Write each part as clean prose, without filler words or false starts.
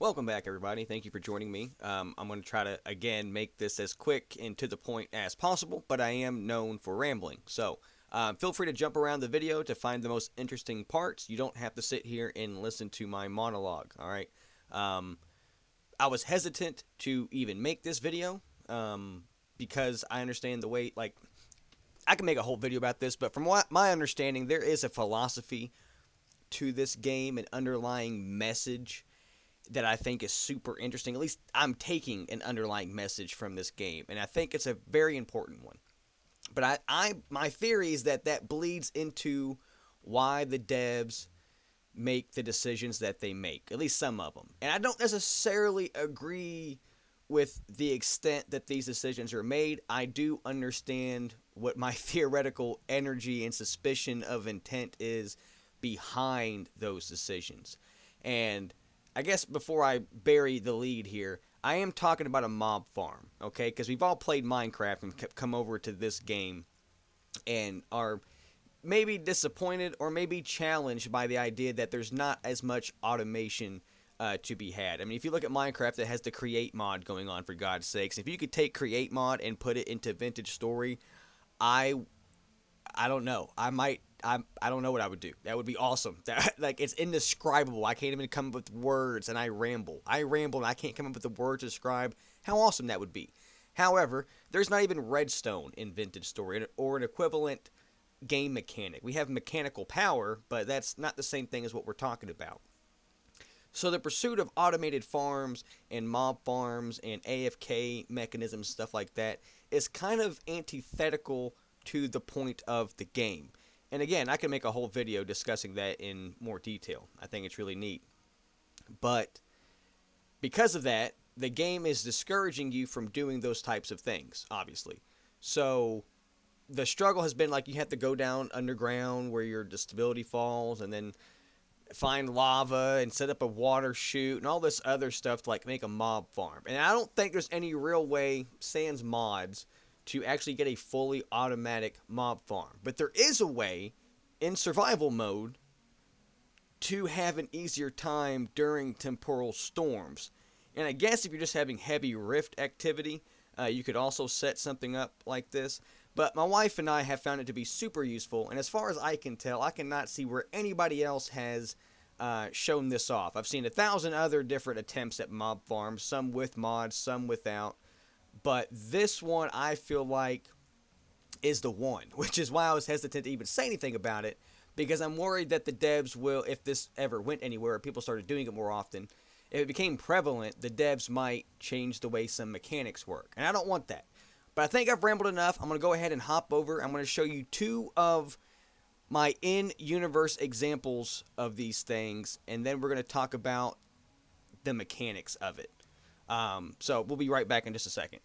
Welcome back, everybody. Thank you for joining me. I'm going to try to, again, make this as quick and to the point as possible, but I am known for rambling. So feel free to jump around the video to find the most interesting parts. You don't have to sit here and listen to my monologue, all right? I was hesitant to even make this video because I understand the way, like, I can make a whole video about this, but from what my understanding, there is a philosophy to this game, an underlying message that I think is super interesting. At least I'm taking an underlying message from this game, and I think it's a very important one. But my theory is that that bleeds into why the devs make the decisions that they make, at least some of them. And I don't necessarily agree with the extent that these decisions are made. I do understand what my theoretical energy and suspicion of intent is behind those decisions. And I guess before I bury the lead here, I am talking about a mob farm, okay? Because we've all played Minecraft and come over to this game and are maybe disappointed or maybe challenged by the idea that there's not as much automation to be had. I mean, if you look at Minecraft, it has the create mod going on, for God's sakes. If you could take create mod and put it into vintage story, I I don't know. I don't know what I would do. That would be awesome. That, like, it's indescribable. I can't even come up with words, and I ramble. I ramble, and I can't come up with the words to describe how awesome that would be. However, there's not even redstone in vintage story or an equivalent game mechanic. We have mechanical power, but that's not the same thing as what we're talking about. So the pursuit of automated farms and mob farms and AFK mechanisms, stuff like that, is kind of antithetical to the point of the game. And again, I can make a whole video discussing that in more detail. I think it's really neat. But because of that, the game is discouraging you from doing those types of things, obviously. So the struggle has been like you have to go down underground where your stability falls and then find lava and set up a water chute and all this other stuff to like make a mob farm. And I don't think there's any real way, sans mods, to actually get a fully automatic mob farm. But there is a way in survival mode to have an easier time during temporal storms. And I guess if you're just having heavy rift activity, you could also set something up like this. But my wife and I have found it to be super useful, and as far as I can tell, I cannot see where anybody else has shown this off. I've seen 1,000 other different attempts at mob farms, some with mods, some without. But this one, I feel like, is the one, which is why I was hesitant to even say anything about it, because I'm worried that the devs will, if this ever went anywhere, or people started doing it more often, if it became prevalent, the devs might change the way some mechanics work. And I don't want that. But I think I've rambled enough. I'm going to go ahead and hop over. I'm going to show you two of my in-universe examples of these things, and then we're going to talk about the mechanics of it. So we'll be right back in just a second.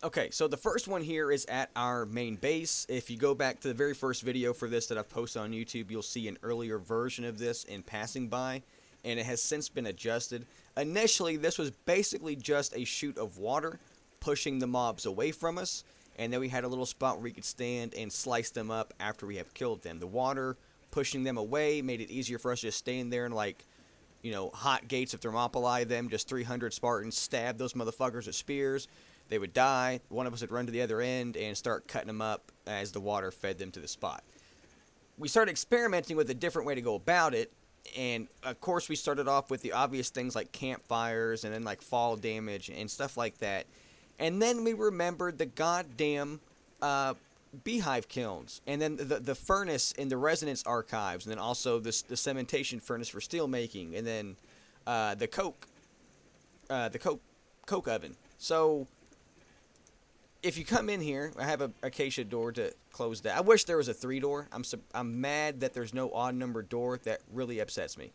Okay, so the first one here is at our main base. If you go back to the very first video for this that I've posted on YouTube, you'll see an earlier version of this in passing by, and it has since been adjusted. Initially, this was basically just a chute of water pushing the mobs away from us, and then we had a little spot where we could stand and slice them up after we have killed them. The water pushing them away made it easier for us to just stand there and, like, you know, hot gates of Thermopylae them, just 300 Spartans stab those motherfuckers with spears. They would die. One of us would run to the other end and start cutting them up as the water fed them to the spot. We started experimenting with a different way to go about it, and of course we started off with the obvious things like campfires and then like fall damage and stuff like that. And then we remembered the goddamn beehive kilns, and then the furnace in the resonance archives, and then also the cementation furnace for steel making, and then the coke oven. So if you come in here, I have a acacia door to close that. I wish there was a 3-door. I'm mad that there's no odd number door. That really upsets me.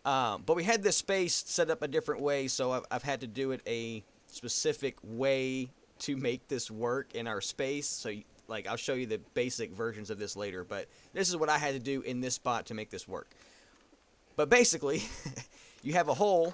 But we had this space set up a different way, so I've had to do it a specific way to make this work in our space. So, like, I'll show you the basic versions of this later, but this is what I had to do in this spot to make this work. But basically, you have a hole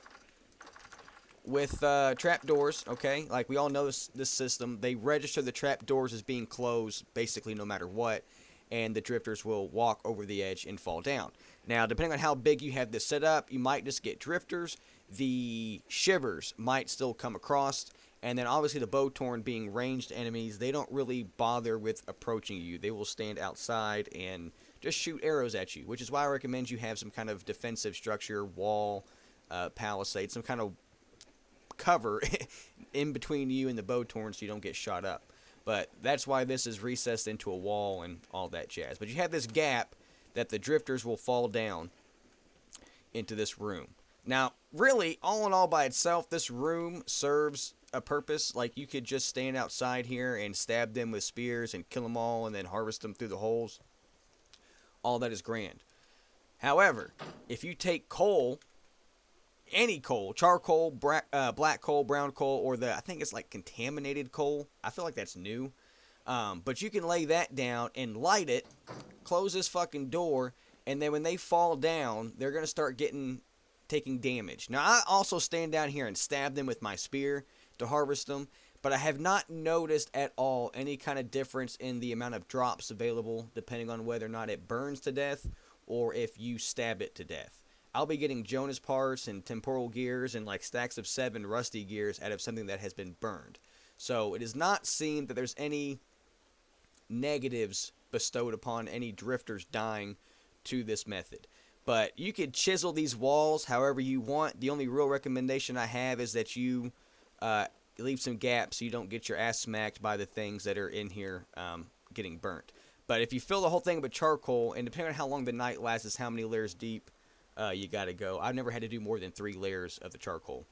with trapdoors, okay? Like, we all know this system. They register the trapdoors as being closed basically no matter what, and the drifters will walk over the edge and fall down. Now, depending on how big you have this set up, you might just get drifters. The shivers might still come across. And then obviously the Bowtorn being ranged enemies, they don't really bother with approaching you. They will stand outside and just shoot arrows at you, which is why I recommend you have some kind of defensive structure, wall, palisade, some kind of cover in between you and the Bowtorn so you don't get shot up. But that's why this is recessed into a wall and all that jazz. But you have this gap that the drifters will fall down into this room. Now, really, all in all by itself, this room serves a purpose. Like, you could just stand outside here and stab them with spears and kill them all and then harvest them through the holes. All that is grand. However, if you take coal, any coal, charcoal, black coal, brown coal, or I think it's like contaminated coal. I feel like that's new. But you can lay that down and light it, close this fucking door, and then when they fall down, they're going to start taking damage. Now, I also stand down here and stab them with my spear to harvest them, but I have not noticed at all any kind of difference in the amount of drops available, depending on whether or not it burns to death or if you stab it to death. I'll be getting Jonas parts and temporal gears and like stacks of 7 rusty gears out of something that has been burned. So it does not seem that there's any negatives bestowed upon any drifters dying to this method. But you could chisel these walls however you want. The only real recommendation I have is that you leave some gaps so you don't get your ass smacked by the things that are in here getting burnt. But if you fill the whole thing with charcoal, and depending on how long the night lasts is how many layers deep you got to go. I've never had to do more than 3 layers of the charcoal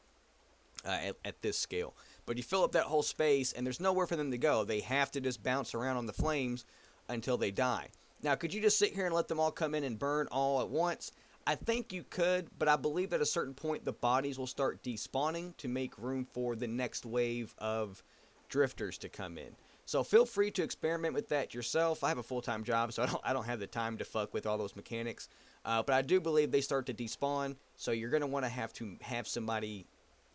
at this scale. But you fill up that whole space, and there's nowhere for them to go. They have to just bounce around on the flames until they die. Now, could you just sit here and let them all come in and burn all at once? I think you could, but I believe at a certain point the bodies will start despawning to make room for the next wave of drifters to come in. So feel free to experiment with that yourself. I have a full-time job, so I don't have the time to fuck with all those mechanics. But I do believe they start to despawn, so you're going to have somebody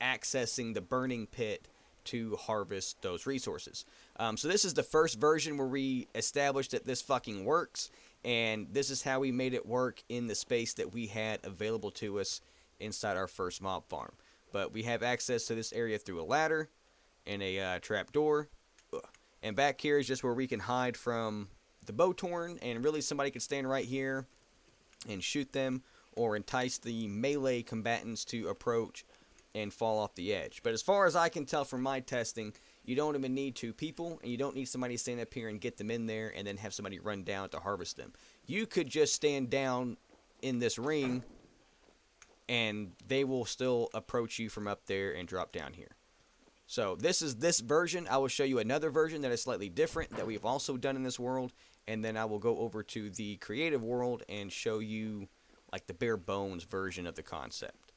accessing the burning pit to harvest those resources. So this is the first version where we established that this fucking works, and this is how we made it work in the space that we had available to us inside our first mob farm. But we have access to this area through a ladder and a trap door. And back here is just where we can hide from the Bowtorn, and really somebody could stand right here and shoot them or entice the melee combatants to approach and fall off the edge. But as far as I can tell from my testing, you don't even need 2 people, and you don't need somebody to stand up here and get them in there and then have somebody run down to harvest them. You could just stand down in this ring and they will still approach you from up there and drop down here. So this is this version. I will show you another version that is slightly different that we've also done in this world, and then I will go over to the creative world and show you like the bare bones version of the concept.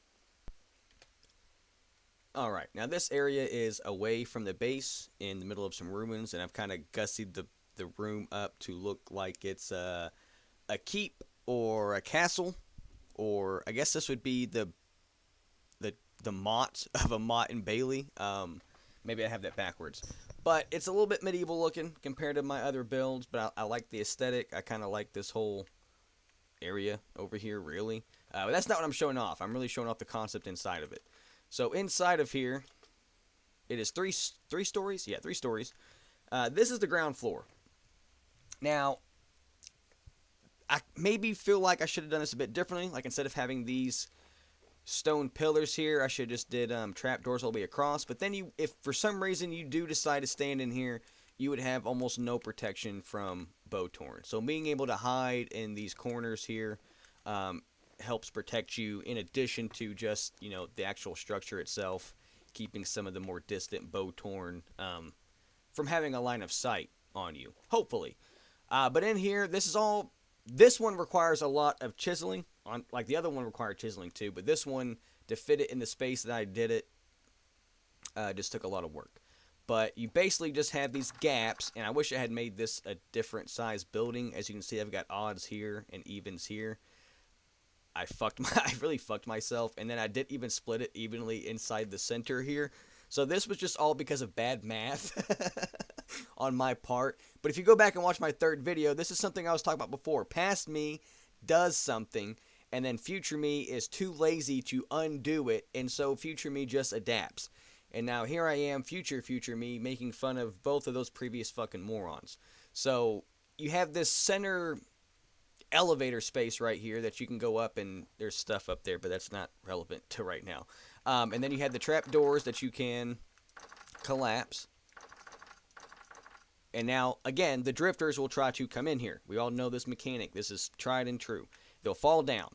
Alright, now this area is away from the base in the middle of some ruins, and I've kind of gussied the room up to look like it's a keep or a castle, or I guess this would be the motte of a Motte and Bailey. Maybe I have that backwards. But it's a little bit medieval looking compared to my other builds, but I like the aesthetic. I kind of like this whole area over here, really. But that's not what I'm showing off. I'm really showing off the concept inside of it. So inside of here, it is three stories? Yeah, 3 stories. This is the ground floor. Now, I maybe feel like I should have done this a bit differently. Like, instead of having these stone pillars here, I should have just did trapdoors all the way across. But then if for some reason you do decide to stand in here, you would have almost no protection from Bowtorn. So being able to hide in these corners here helps protect you, in addition to just, you know, the actual structure itself, keeping some of the more distant Bowtorn from having a line of sight on you, hopefully. But in here, this one requires a lot of chiseling. Like the other one required chiseling too, but this one, to fit it in the space that I did it, just took a lot of work. But you basically just have these gaps, and I wish I had made this a different size building. As you can see, I've got odds here and evens here. I really fucked myself, and then I didn't even split it evenly inside the center here. So this was just all because of bad math on my part. But if you go back and watch my third video, this is something I was talking about before. Past me does something, and then future me is too lazy to undo it, and so future me just adapts. And now here I am, future me, making fun of both of those previous fucking morons. So you have this center elevator space right here that you can go up, and there's stuff up there, but that's not relevant to right now. And then you have the trap doors that you can collapse. And now, again, the drifters will try to come in here. We all know this mechanic. This is tried and true. They'll fall down.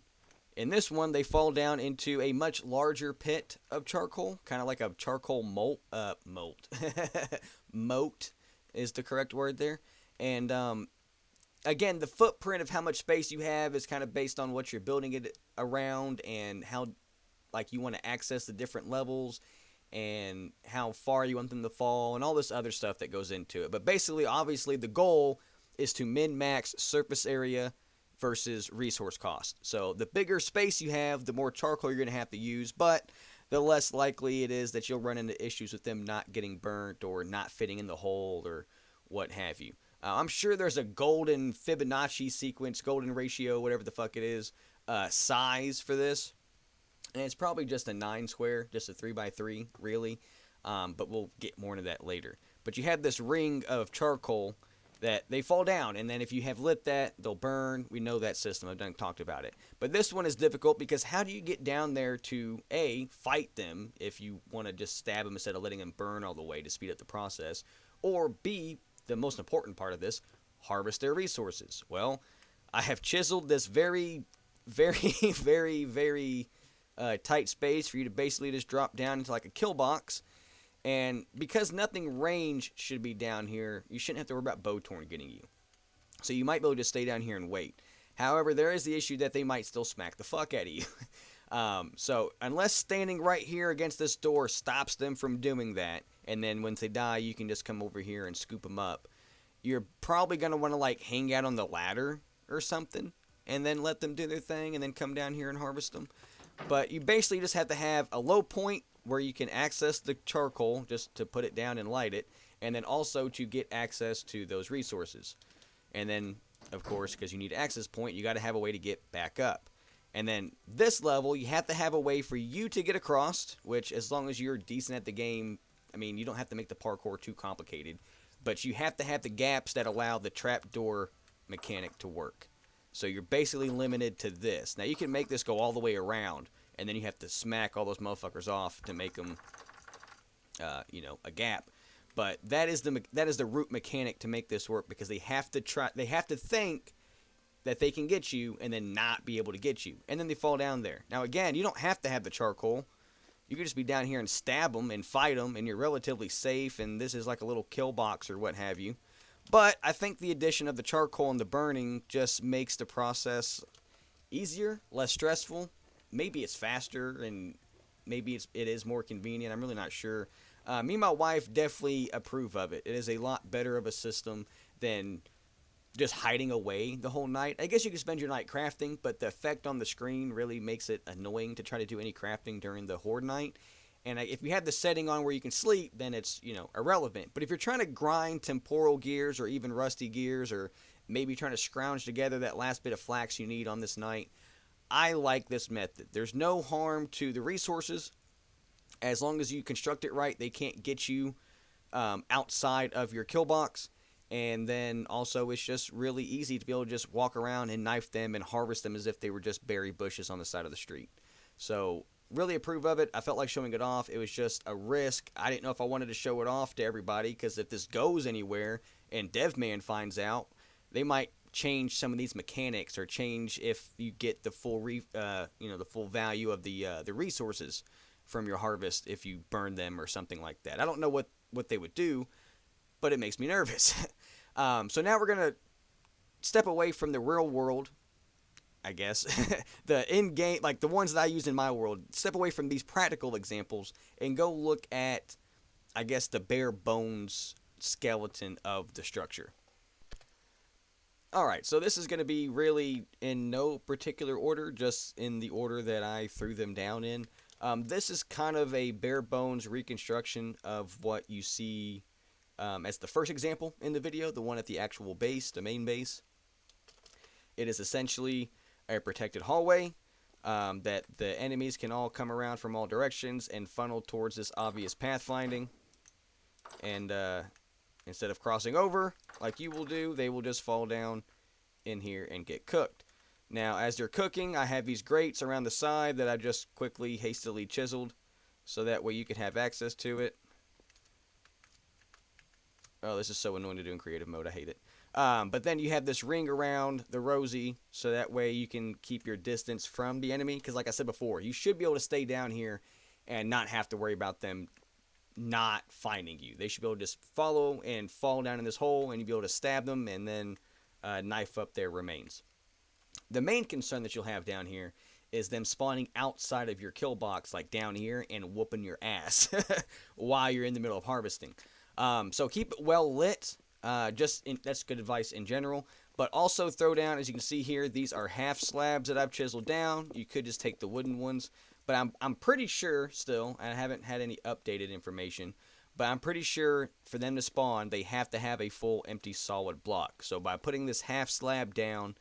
In this one, they fall down into a much larger pit of charcoal, kind of like a charcoal moat. Moat is the correct word there. And again, the footprint of how much space you have is kind of based on what you're building it around and how, like, you want to access the different levels and how far you want them to fall and all this other stuff that goes into it. But basically, obviously, the goal is to min-max surface area versus resource cost. So the bigger space you have, the more charcoal you're going to have to use, but the less likely it is that you'll run into issues with them not getting burnt or not fitting in the hole or what have you. I'm sure there's a golden Fibonacci sequence, golden ratio, whatever the fuck it is, size for this. And it's probably just a 9 square, just a 3x3, really. But we'll get more into that later. But you have this ring of charcoal that they fall down, and then if you have lit that, they'll burn. We know that system. I've talked about it. But this one is difficult because how do you get down there to, A, fight them if you want to just stab them instead of letting them burn all the way to speed up the process, or B, the most important part of this, harvest their resources? Well, I have chiseled this very, very, very, very tight space for you to basically just drop down into like a kill box. And because nothing range should be down here, you shouldn't have to worry about Bowtorn getting you. So you might be able to just stay down here and wait. However, there is the issue that they might still smack the fuck out of you. So unless standing right here against this door stops them from doing that, and then once they die, you can just come over here and scoop them up, you're probably going to want to like hang out on the ladder or something, and then let them do their thing, and then come down here and harvest them. But you basically just have to have a low point where you can access the charcoal just to put it down and light it, and then also to get access to those resources. And then, of course, because you need an access point, you got to have a way to get back up. And then this level, you have to have a way for you to get across, which as long as you're decent at the game, I mean, you don't have to make the parkour too complicated, but you have to have the gaps that allow the trapdoor mechanic to work. So you're basically limited to this. Now you can make this go all the way around, and then you have to smack all those motherfuckers off to make them, a gap. But that is the root mechanic to make this work, because they have to think that they can get you and then not be able to get you, and then they fall down there. Now again, you don't have to have the charcoal. You could just be down here and stab them and fight them, and you're relatively safe, and this is like a little kill box or what have you. But I think the addition of the charcoal and the burning just makes the process easier, less stressful. Maybe it's faster, and maybe it is more convenient. I'm really not sure. Me and my wife definitely approve of it. It is a lot better of a system than just hiding away the whole night. I guess you can spend your night crafting, but the effect on the screen really makes it annoying to try to do any crafting during the horde night. And if you have the setting on where you can sleep, then it's, irrelevant. But if you're trying to grind temporal gears or even rusty gears, or maybe trying to scrounge together that last bit of flax you need on this night, I like this method. There's no harm to the resources. As long as you construct it right, they can't get you outside of your kill box. And then also it's just really easy to be able to just walk around and knife them and harvest them as if they were just berry bushes on the side of the street. So really approve of it. I felt like showing it off. It was just a risk. I didn't know if I wanted to show it off to everybody, because if this goes anywhere and DevMan finds out, they might change some of these mechanics, or change if you get the full the full value of the resources from your harvest if you burn them or something like that. I don't know what they would do, but it makes me nervous. So now we're gonna step away from the real world, I guess, the in-game, like the ones that I use in my world, step away from these practical examples and go look at, I guess, the bare bones skeleton of the structure. Alright, so this is going to be really in no particular order, just in the order that I threw them down in. This is kind of a bare bones reconstruction of what you see as the first example in the video, the one at the actual base, the main base. It is essentially a protected hallway. that the enemies can all come around from all directions and funnel towards this obvious pathfinding. And instead of crossing over like you will do, they will just fall down in here and get cooked. Now, as they're cooking, I have these grates around the side that I just quickly, hastily chiseled, so that way you can have access to it. Oh, this is so annoying to do in creative mode. I hate it. But then you have this ring around the rosy, so that way you can keep your distance from the enemy. Because like I said before, you should be able to stay down here and not have to worry about them not finding you. They should be able to just follow and fall down in this hole, and you'll be able to stab them and then knife up their remains. The main concern that you'll have down here is them spawning outside of your kill box, like down here, and whooping your ass while you're in the middle of harvesting. So keep it well lit. That's good advice in general. But also throw down, as you can see here, these are half slabs that I've chiseled down. You could just take the wooden ones. But I'm pretty sure still, and I haven't had any updated information, but I'm pretty sure for them to spawn, they have to have a full empty solid block. So by putting this half slab down,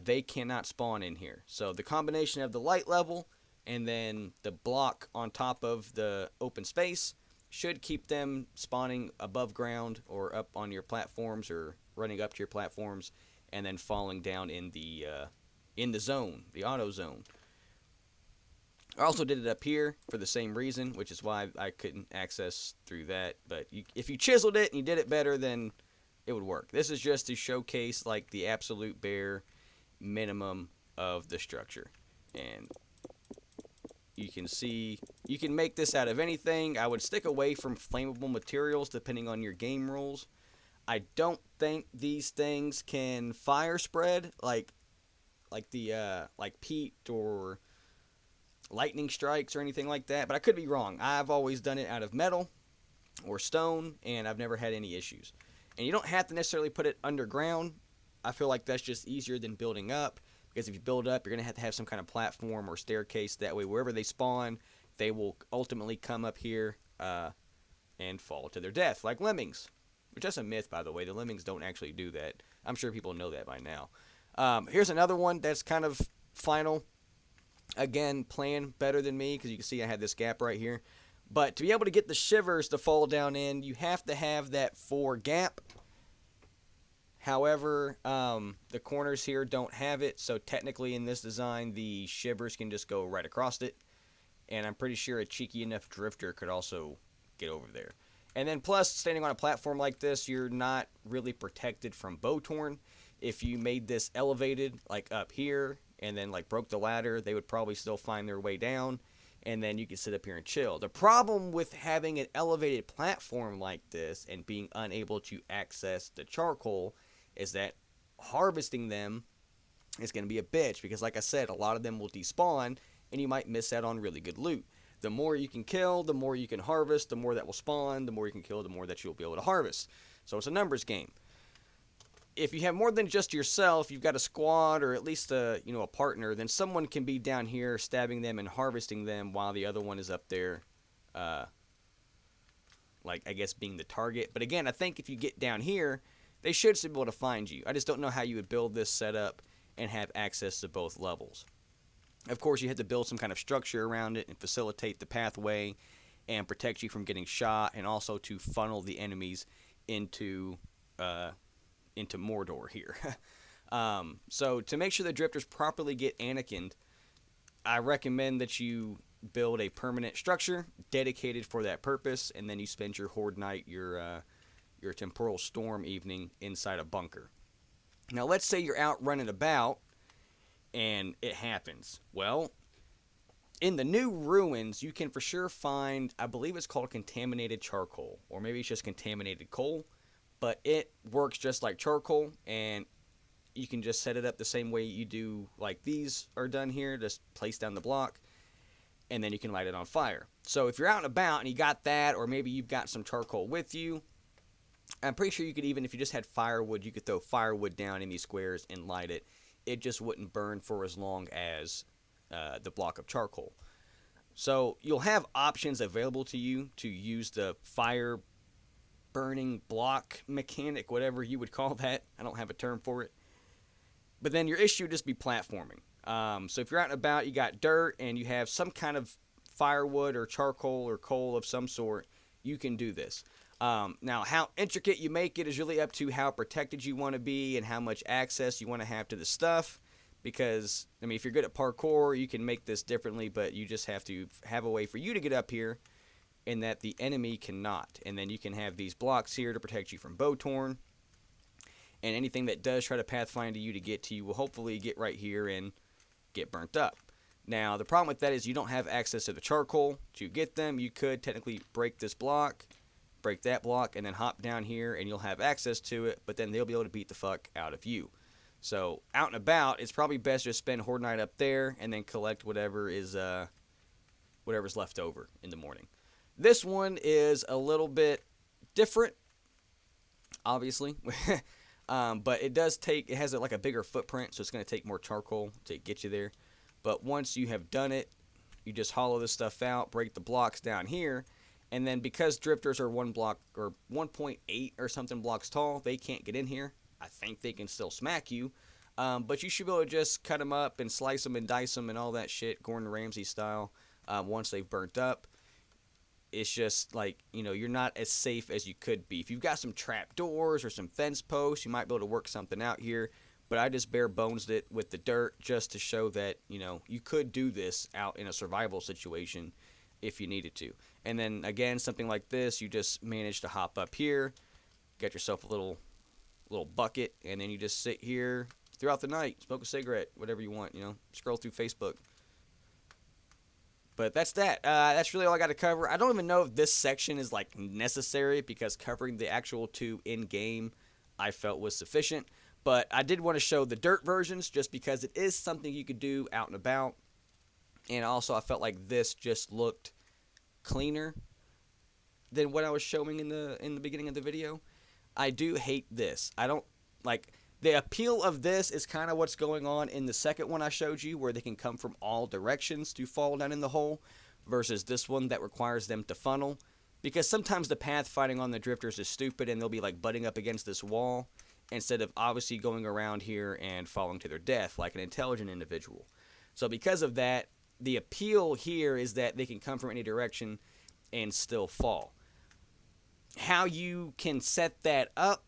they cannot spawn in here. So the combination of the light level and then the block on top of the open space should keep them spawning above ground or up on your platforms or running up to your platforms and then falling down in the zone, the auto zone. I also did it up here for the same reason, which is why I couldn't access through that. But if you chiseled it and you did it better, then it would work. This is just to showcase like the absolute bare minimum of the structure. And you can see, you can make this out of anything. I would stick away from flammable materials depending on your game rules. I don't think these things can fire spread like peat or lightning strikes or anything like that, but I could be wrong. I've always done it out of metal or stone, and I've never had any issues. And you don't have to necessarily put it underground. I feel like that's just easier than building up, because if you build up, you're going to have some kind of platform or staircase. That way, wherever they spawn, they will ultimately come up here and fall to their death, like lemmings. Which is a myth, by the way. The lemmings don't actually do that. I'm sure people know that by now. Here's another one that's kind of final. Again, playing better than me, because you can see I had this gap right here. But to be able to get the shivers to fall down in, you have to have that 4 gap. However, the corners here don't have it, so technically in this design, the shivers can just go right across it. And I'm pretty sure a cheeky enough drifter could also get over there. And then plus, standing on a platform like this, you're not really protected from bow torn. If you made this elevated, like up here, and then like broke the ladder, they would probably still find their way down, and then you can sit up here and chill. The problem with having an elevated platform like this and being unable to access the charcoal is that harvesting them is going to be a bitch, because like I said, a lot of them will despawn, and you might miss out on really good loot. The more you can kill, the more you can harvest, the more that will spawn, the more you can kill, the more that you'll be able to harvest. So it's a numbers game. If you have more than just yourself, you've got a squad or at least a partner, then someone can be down here stabbing them and harvesting them while the other one is up there, like I guess being the target. But again, I think if you get down here, they should still be able to find you. I just don't know how you would build this setup and have access to both levels. Of course, you have to build some kind of structure around it and facilitate the pathway and protect you from getting shot, and also to funnel the enemies into Mordor here. So to make sure the drifters properly get Anakin'd, I recommend that you build a permanent structure dedicated for that purpose, and then you spend your Horde night, your Temporal Storm evening inside a bunker. Now let's say you're out running about and it happens. Well, in the new ruins, you can for sure find, I believe it's called contaminated charcoal, or maybe it's just contaminated coal. But it works just like charcoal, and you can just set it up the same way you do like these are done here. Just place down the block, and then you can light it on fire. So if you're out and about and you got that, or maybe you've got some charcoal with you, I'm pretty sure you could, even if you just had firewood, you could throw firewood down in these squares and light it. It just wouldn't burn for as long as the block of charcoal. So you'll have options available to you to use the fire burning block mechanic, whatever you would call that. I don't have a term for it. But then your issue would just be platforming. So if you're out and about, you got dirt, and you have some kind of firewood or charcoal or coal of some sort, you can do this. Now, how intricate you make it is really up to how protected you want to be and how much access you want to have to the stuff. Because, I mean, if you're good at parkour, you can make this differently, but you just have to have a way for you to get up here and that the enemy cannot. And then you can have these blocks here to protect you from bow torn. And anything that does try to pathfind to you to get to you will hopefully get right here and get burnt up. Now, the problem with that is you don't have access to the charcoal to get them. You could technically break this block, break that block, and then hop down here, and you'll have access to it, but then they'll be able to beat the fuck out of you. So, out and about, it's probably best to spend Horde Night up there and then collect whatever's left over in the morning. This one is a little bit different, obviously. But it has like a bigger footprint, so it's going to take more charcoal to get you there. But once you have done it, you just hollow this stuff out, break the blocks down here, and then because drifters are 1 block or 1.8 or something blocks tall, they can't get in here. I think they can still smack you, but you should be able to just cut them up and slice them and dice them and all that shit, Gordon Ramsay style, once they've burnt up. It's just like, you're not as safe as you could be. If you've got some trap doors or some fence posts, you might be able to work something out here. But I just bare bonesed it with the dirt just to show that, you could do this out in a survival situation if you needed to. And then, again, something like this, you just manage to hop up here, get yourself a little bucket, and then you just sit here throughout the night, smoke a cigarette, whatever you want, scroll through Facebook. But that's that. That's really all I got to cover. I don't even know if this section is like necessary because covering the actual 2 in-game I felt was sufficient. But I did want to show the dirt versions just because it is something you could do out and about. And also I felt like this just looked cleaner than what I was showing in the beginning of the video. I do hate this. I don't like the appeal of this is kind of what's going on in the second one I showed you, where they can come from all directions to fall down in the hole, versus this one that requires them to funnel. Because sometimes the pathfinding on the drifters is stupid and they'll be like butting up against this wall instead of obviously going around here and falling to their death like an intelligent individual. So because of that, the appeal here is that they can come from any direction and still fall. How you can set that up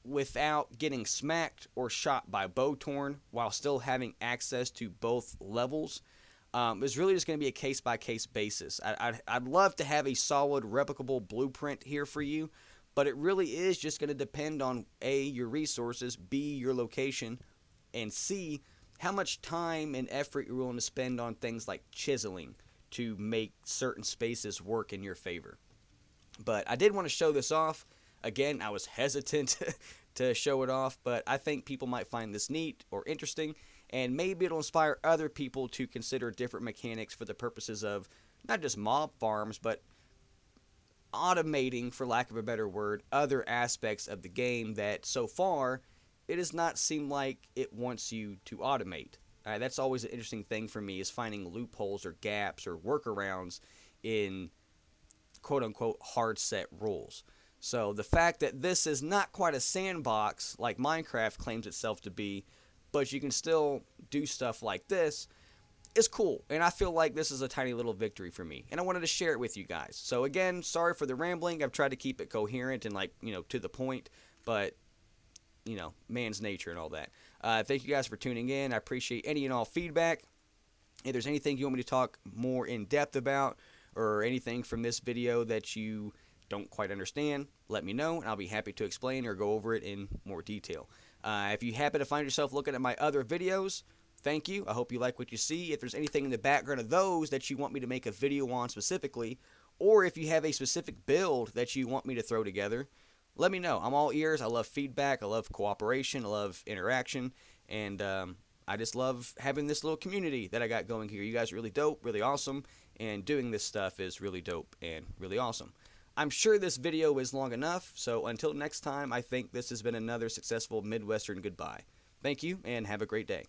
without getting smacked or shot by bow torn while still having access to both levels is really just going to be a case-by-case basis. I'd love to have a solid replicable blueprint here for you, but it really is just going to depend on A, your resources, B, your location, and C, how much time and effort you're willing to spend on things like chiseling to make certain spaces work in your favor. But I did want to show this off. Again, I was hesitant to show it off, but I think people might find this neat or interesting, and maybe it'll inspire other people to consider different mechanics for the purposes of not just mob farms, but automating, for lack of a better word, other aspects of the game that so far it does not seem like it wants you to automate. That's always an interesting thing for me, is finding loopholes or gaps or workarounds in quote-unquote hard set rules. So the fact that this is not quite a sandbox like Minecraft claims itself to be, but you can still do stuff like this, is cool. And I feel like this is a tiny little victory for me. And I wanted to share it with you guys. So again, sorry for the rambling. I've tried to keep it coherent and to the point, but man's nature and all that. Thank you guys for tuning in. I appreciate any and all feedback. If there's anything you want me to talk more in depth about, or anything from this video that you don't quite understand, let me know, and I'll be happy to explain or go over it in more detail. If you happen to find yourself looking at my other videos, thank you. I hope you like what you see. If there's anything in the background of those that you want me to make a video on specifically, or if you have a specific build that you want me to throw together, let me know. I'm all ears. I love feedback. I love cooperation. I love interaction. And I just love having this little community that I got going here. You guys are really dope, really awesome, and doing this stuff is really dope and really awesome. I'm sure this video is long enough, so until next time, I think this has been another successful Midwestern goodbye. Thank you, and have a great day.